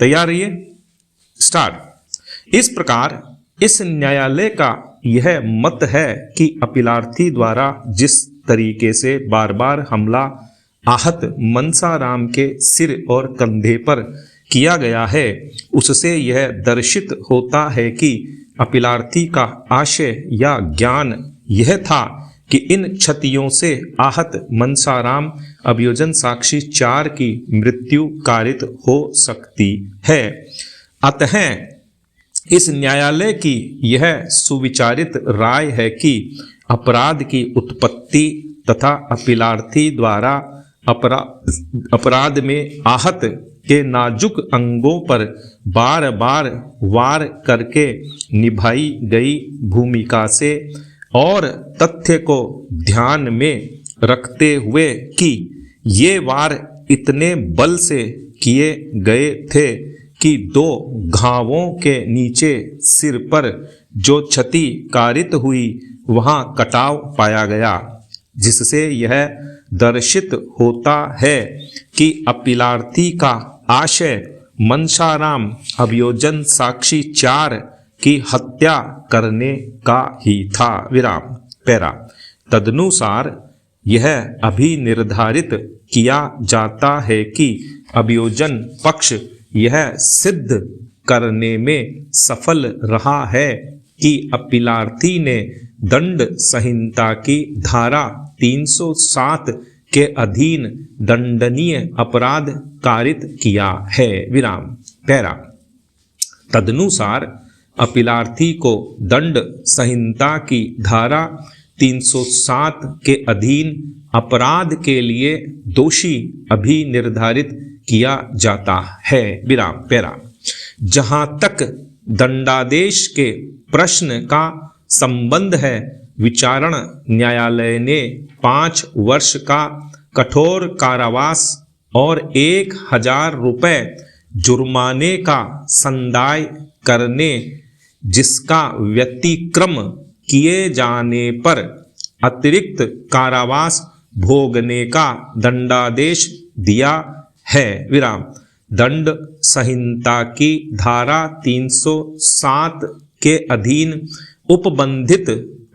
तैयार रहिए, स्टार्ट। इस प्रकार इस न्यायालय का यह मत है कि अपीलार्थी द्वारा जिस तरीके से बार बार हमला आहत मनसाराम के सिर और कंधे पर किया गया है, उससे यह दर्शित होता है कि अपीलार्थी का आशय या ज्ञान यह था कि इन क्षतियों से आहत मनसाराम अभियोजन साक्षी 4 की मृत्यु कारित हो सकती है। अतः इस न्यायालय की यह सुविचारित राय है कि अपराध की उत्पत्ति तथा अपीलार्थी द्वारा अपराध में आहत के नाजुक अंगों पर बार बार वार करके निभाई गई भूमिका से और तथ्य को ध्यान में रखते हुए कि ये वार इतने बल से किए गए थे कि 2 घावों के नीचे सिर पर जो क्षति कारित हुई वहां कटाव पाया गया, जिससे यह दर्शित होता है कि अपीलार्थी का आशय मनसाराम अभियोजन साक्षी 4 की हत्या करने का ही था। विराम पैरा। तदनुसार यह अभी निर्धारित किया जाता है कि अभियोजन पक्ष यह सिद्ध करने में सफल रहा है कि अपीलार्थी ने दंड संहिता की धारा 307 के अधीन दंडनीय अपराध कारित किया है। विराम पैरा। तदनुसार अपीलार्थी को दंड संहिता की धारा 307 के अधीन अपराध के लिए दोषी अभी निर्धारित किया जाता है। विराम पैरा। जहां तक दंडादेश के प्रश्न का संबंध है, विचारण न्यायालय ने 5 वर्ष का कठोर कारावास और 1000 रुपये जुर्माने का संदाय करने, जिसका व्यतिक्रम किए जाने पर अतिरिक्त कारावास भोगने का दंडादेश दिया है। विराम। दंड संहिता की धारा 307 के अधीन उपबंधित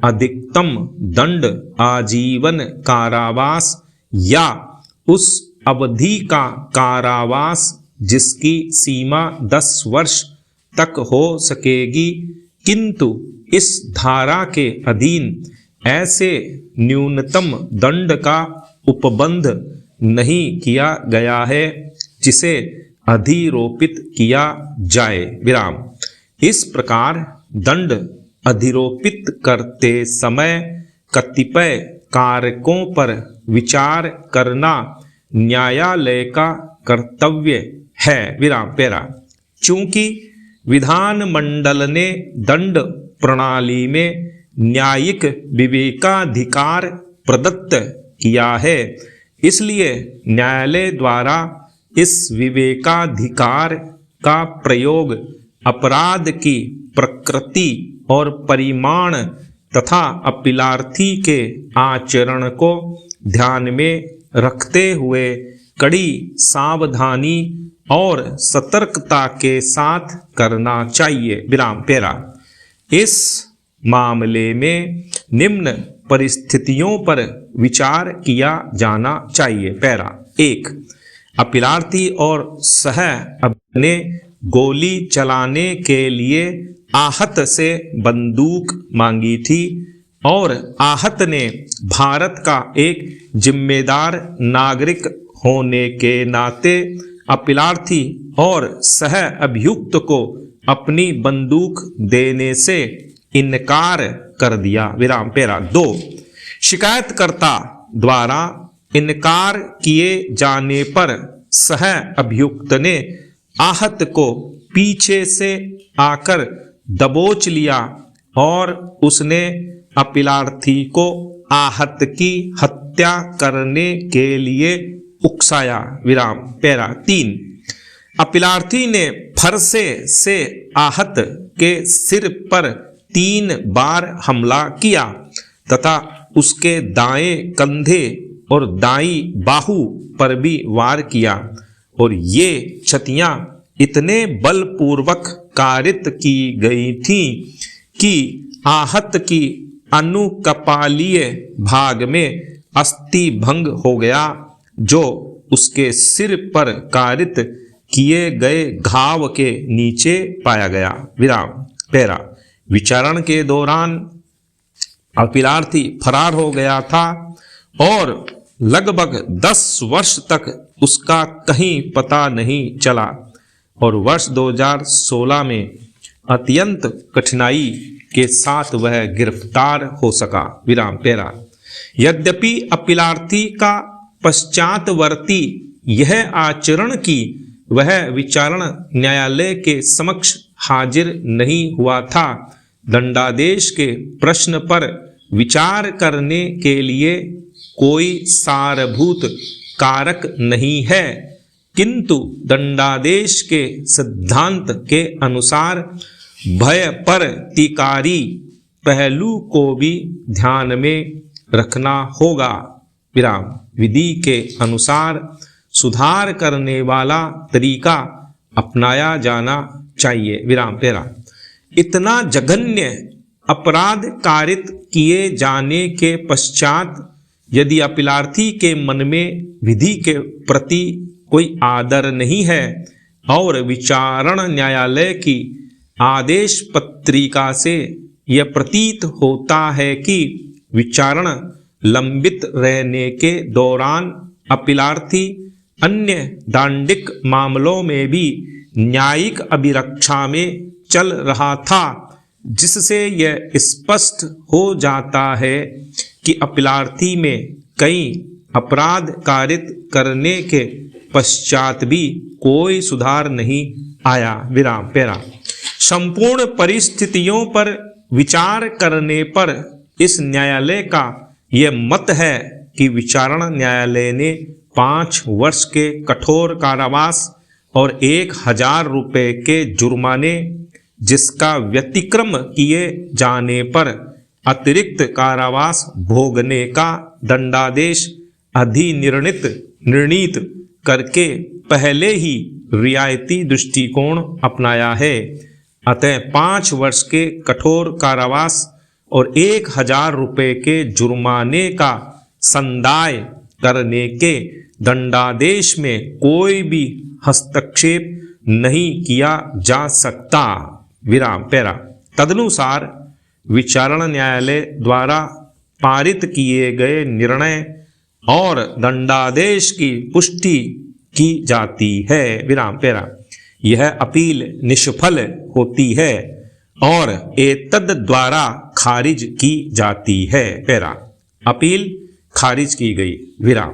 अधिकतम दंड आजीवन कारावास या उस अवधि का कारावास जिसकी सीमा 10 वर्ष तक हो सकेगी, किंतु इस धारा के अधीन ऐसे न्यूनतम दंड का उपबंध नहीं किया गया है जिसे अधिरोपित किया जाए। विराम। इस प्रकार दंड अधिरोपित करते समय कतिपय कारकों पर विचार करना न्यायालय का कर्तव्य है। विराम पैरा। चूंकि विधानमंडल ने दंड प्रणाली में न्यायिक विवेकाधिकार प्रदत्त किया है, इसलिए न्यायालय द्वारा इस विवेकाधिकार का प्रयोग अपराध की प्रकृति और परिमाण तथा अपीलार्थी के आचरण को ध्यान में रखते हुए कड़ी सावधानी और सतर्कता के साथ करना चाहिए। विराम पैरा। इस मामले में निम्न परिस्थितियों पर विचार किया जाना चाहिए। पैरा। 1. अपीलार्थी और सह ने गोली चलाने के लिए आहत से बंदूक मांगी थी और आहत ने भारत का एक जिम्मेदार नागरिक होने के नाते अपीलार्थी और सह अभियुक्त को अपनी बंदूक देने से इनकार कर दिया। विराम पैरा। 2. शिकायतकर्ता द्वारा इनकार किए जाने पर सह अभियुक्त ने आहत को पीछे से आकर दबोच लिया और उसने अपीलार्थी को आहत की हत्या करने के लिए उकसाया। विराम पैरा। 3. अपीलार्थी ने फरसे से आहत के सिर पर 3 बार हमला किया तथा उसके दाएं कंधे और दाईं बाहु पर भी वार किया और ये क्षतियां इतने बलपूर्वक कारित की गई थी कि आहत की अनुकपालीय भाग में अस्थि भंग हो गया, जो उसके सिर पर कारित किए गए घाव के नीचे पाया गया। विराम। पैरा। विचारण के दौरान अपीलार्थी फरार हो गया था और लगभग 10 वर्ष तक उसका कहीं पता नहीं चला और वर्ष 2016 में अत्यंत कठिनाई के साथ वह गिरफ्तार हो सका। विराम। पैरा। यद्यपि अपीलार्थी का पश्चातवर्ती यह आचरण कि वह विचारण न्यायालय के समक्ष हाजिर नहीं हुआ था, दंडादेश के प्रश्न पर विचार करने के लिए कोई सारभूत कारक नहीं है, किंतु दंडादेश के सिद्धांत के अनुसार भय प्रतिकारी पहलू को भी ध्यान में रखना होगा। विराम। विधि के अनुसार सुधार करने वाला तरीका अपनाया जाना चाहिए। विराम। पैरा। इतना जघन्य अपराध कारित किए जाने के पश्चात यदि अपीलार्थी के मन में विधि के प्रति कोई आदर नहीं है और विचारण न्यायालय की आदेश पत्रिका से यह प्रतीत होता है कि विचारण लंबित रहने के दौरान अपीलार्थी अन्य दांडिक मामलों में भी न्यायिक अभिरक्षा में चल रहा था, जिससे यह स्पष्ट हो जाता है कि अपीलार्थी में कई अपराध कारित करने के पश्चात भी कोई सुधार नहीं आया। विराम। पैरा। संपूर्ण परिस्थितियों पर विचार करने पर इस न्यायालय का यह मत है कि विचारण न्यायालय ने 5 वर्ष के कठोर कारावास और 1000 रुपये के जुर्माने, जिसका व्यतिक्रम किए जाने पर अतिरिक्त कारावास भोगने का दंडादेश निर्णीत करके पहले ही रियायती दृष्टिकोण अपनाया है। अतः 5 वर्ष के कठोर कारावास और 1000 रुपये के जुर्माने का संदाय करने के दंडादेश में कोई भी हस्तक्षेप नहीं किया जा सकता। विराम। पैरा। तदनुसार विचारण न्यायालय द्वारा पारित किए गए निर्णय और दंडादेश की पुष्टि की जाती है। विराम। पैरा। यह अपील निष्फल होती है और एतद द्वारा खारिज की जाती है। पैरा। अपील खारिज की गई। विराम।